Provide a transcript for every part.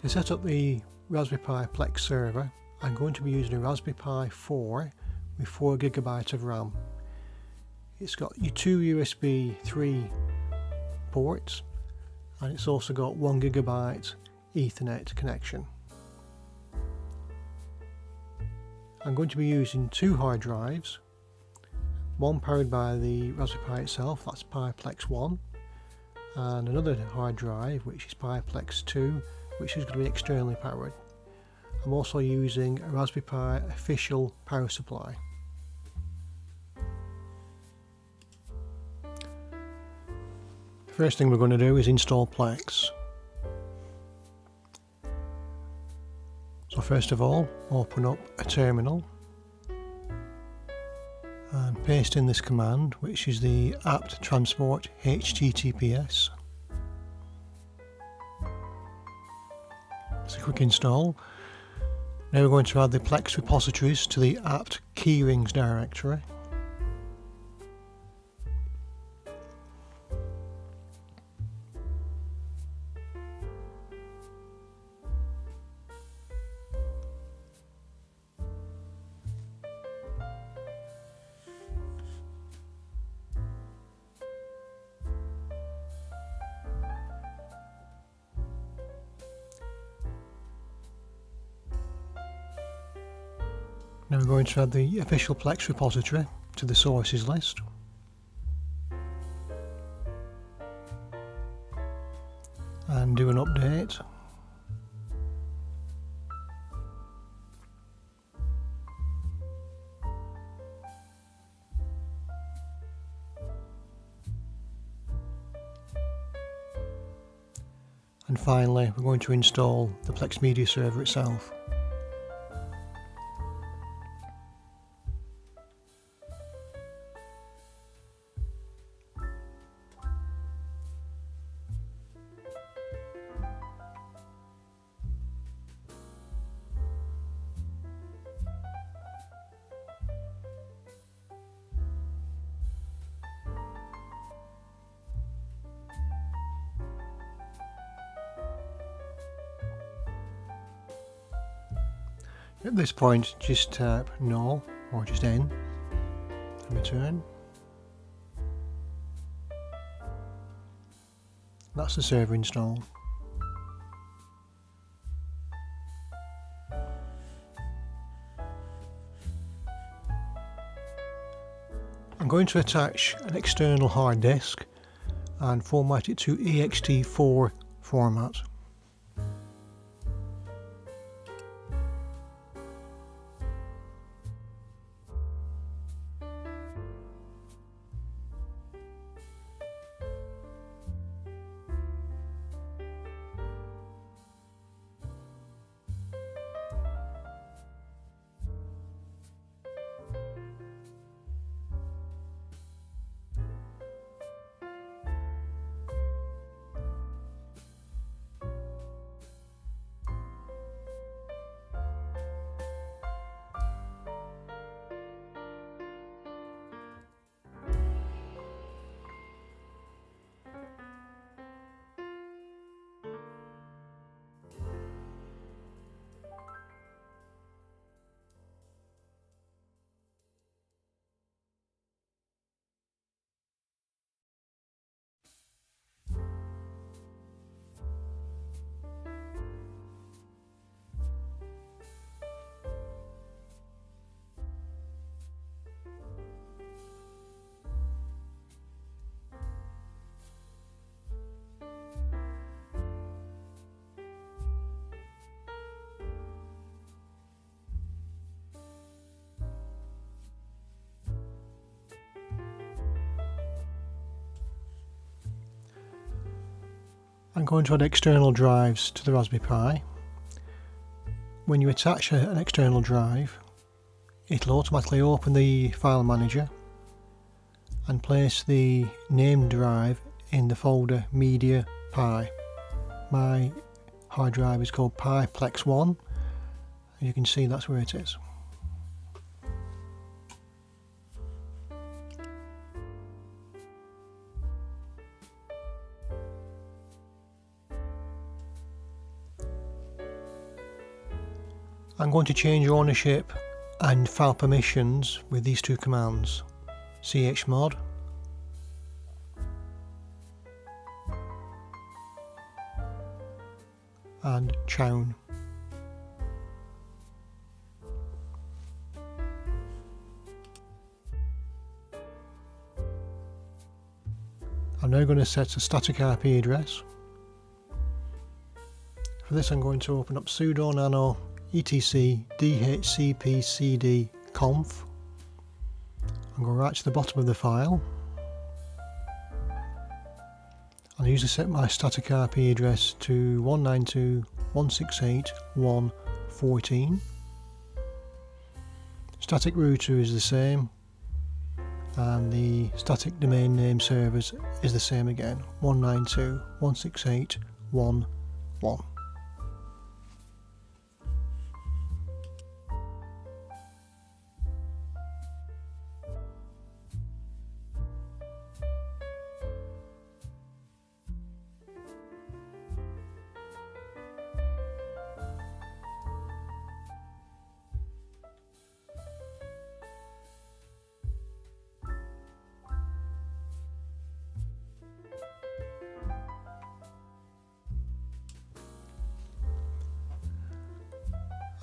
To set up the Raspberry Pi Plex server, I'm going to be using a Raspberry Pi 4 with 4 GB of RAM. It's got your 2 USB 3 ports, and it's also got 1 GB Ethernet connection. I'm going to be using 2 hard drives, one powered by the Raspberry Pi itself, that's pi-plex 1, and another hard drive which is pi-plex 2, which is going to be externally powered. I'm also using a Raspberry Pi official power supply. The first thing we're going to do is install Plex. So first of all, open up a terminal and paste in this command, which is the apt-transport-https. It's a quick install. Now we're going to add the Plex repositories to the apt keyrings directory. Now we're going to add the official Plex repository to the sources list. And do an update. And finally, we're going to install the plexmediaserver itself. At this point, just tap no or just N and return. That's the server installed. I'm going to attach an external hard disk and format it to ext4 format. I'm going to add external drives to the Raspberry Pi. When you attach an external drive, it'll automatically open the file manager and place the named drive in the folder Media Pi. My hard drive is called pi-plex 1, and you can see that's where it is. I'm going to change ownership and file permissions with these two commands, chmod and chown. I'm now going to set a static IP address. For this I'm going to open up sudo nano etc dhcpcd.conf. I'm going right to the bottom of the file. I'll usually set my static IP address to 192.168.1.14. Static router is the same, and the static domain name servers is the same again, 192.168.1.1.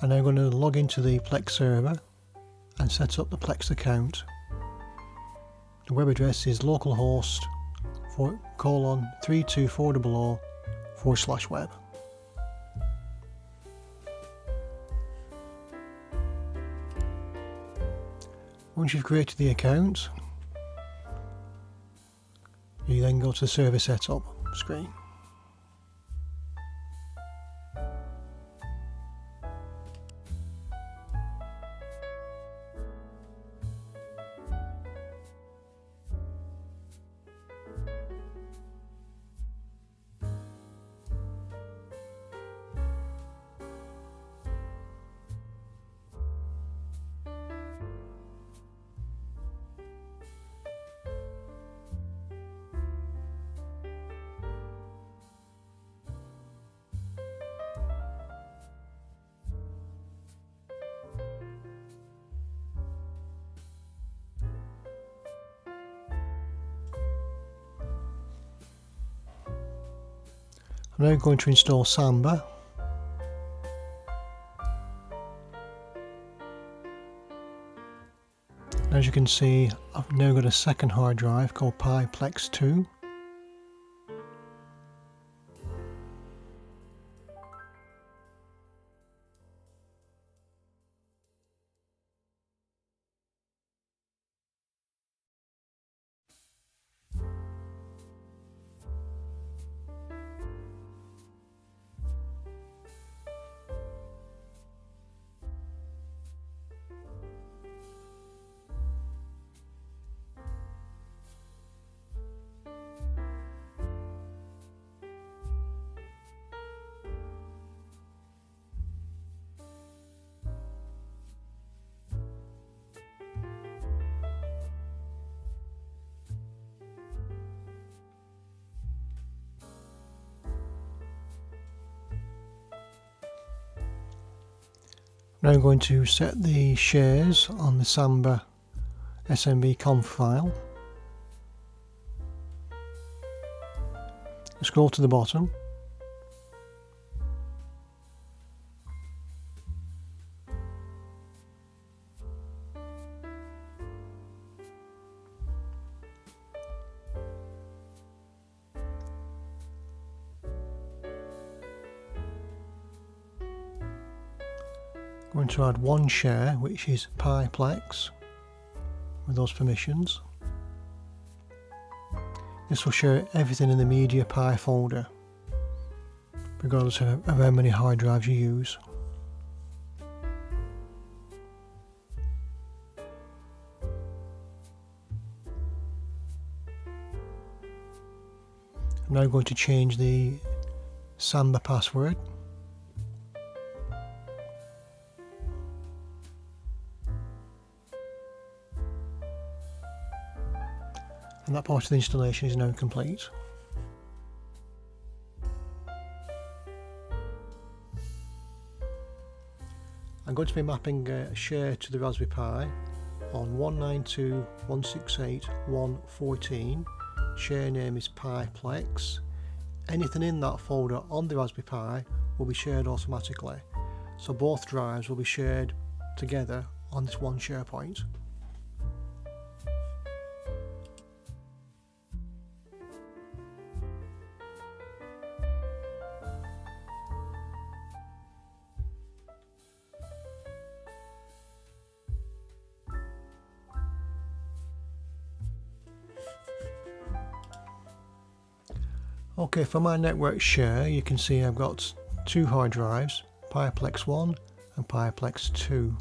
I'm now going to log into the Plex server and set up the Plex account. The web address is localhost :32400/web. Once you've created the account, you then go to the server setup screen. I'm now going to install Samba. As you can see, I've now got a second hard drive called pi-plex 2. I'm now going to set the shares on the Samba smb.conf file. Scroll to the bottom. I'm going to add one share, which is pi-plex, with those permissions. This will share everything in the media pi folder, regardless of how many hard drives you use. I'm now going to change the Samba password. And that part of the installation is now complete. I'm going to be mapping a share to the Raspberry Pi on 192.168.1.14. Share name is pi-plex. Anything in that folder on the Raspberry Pi will be shared automatically. So both drives will be shared together on this one share point. Okay, for my network share, you can see I've got two hard drives, pi-plex 1 and pi-plex 2.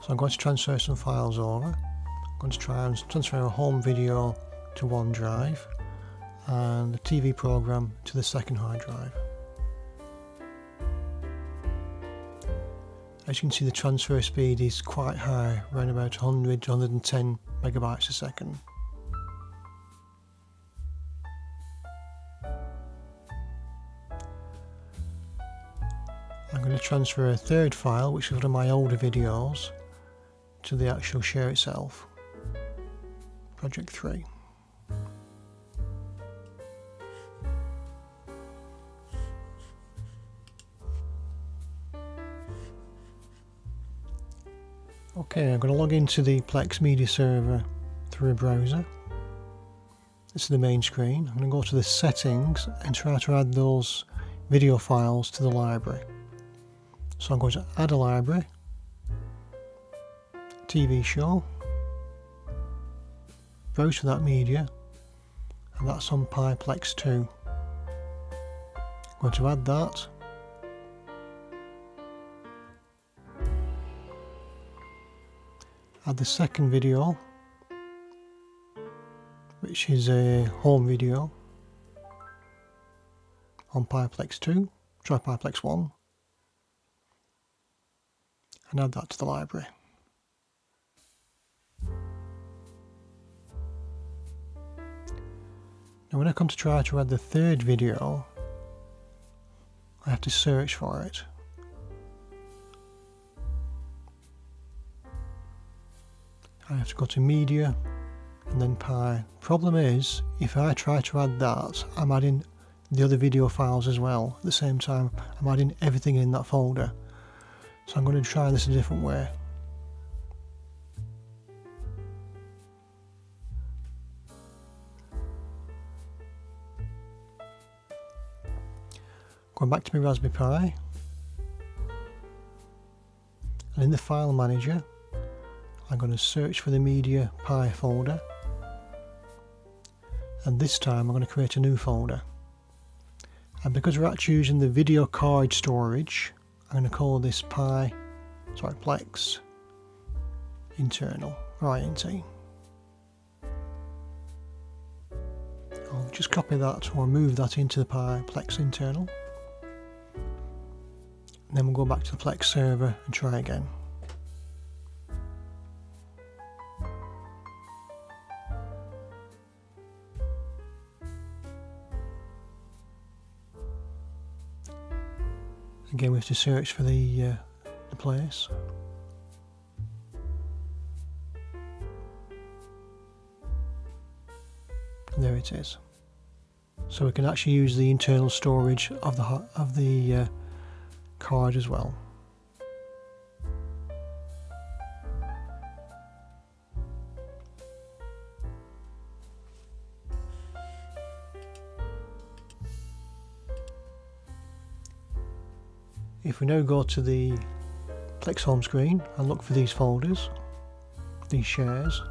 So I'm going to transfer some files over. I'm going to try and transfer a home video to one drive and the TV program to the second hard drive. As you can see, the transfer speed is quite high, around about 100 to 110 megabytes a second. I'm going to transfer a third file, which is one of my older videos, to the actual share itself, project 3. Okay, I'm going to log into the plexmediaserver through a browser. This is the main screen. I'm going to go to the settings and try to add those video files to the library. So I'm going to add a library, TV show, browse for that media, and that's on pi-plex 2. I'm going to add that. Add the second video, which is a home video on pi-plex 2, try pi-plex 1. And add that to the library. Now when I come to try to add the third video, I have to search for it. I have to go to media and then pi. Problem is, if I try to add that, I'm adding the other video files as well. At the same time, I'm adding everything in that folder. So I'm going to try this a different way. Going back to my Raspberry Pi, and in the file manager I'm going to search for the media pi folder, and this time I'm going to create a new folder. And because we're actually using the video card storage, I'm going to call this plex internal, or INT. I'll just copy that or move that into the pi-plex internal. And then we'll go back to the Plex server and try again. Again, we have to search for the place. And there it is. So we can actually use the internal storage of the card as well. If we now go to the Plex home screen and look for these folders, these shares,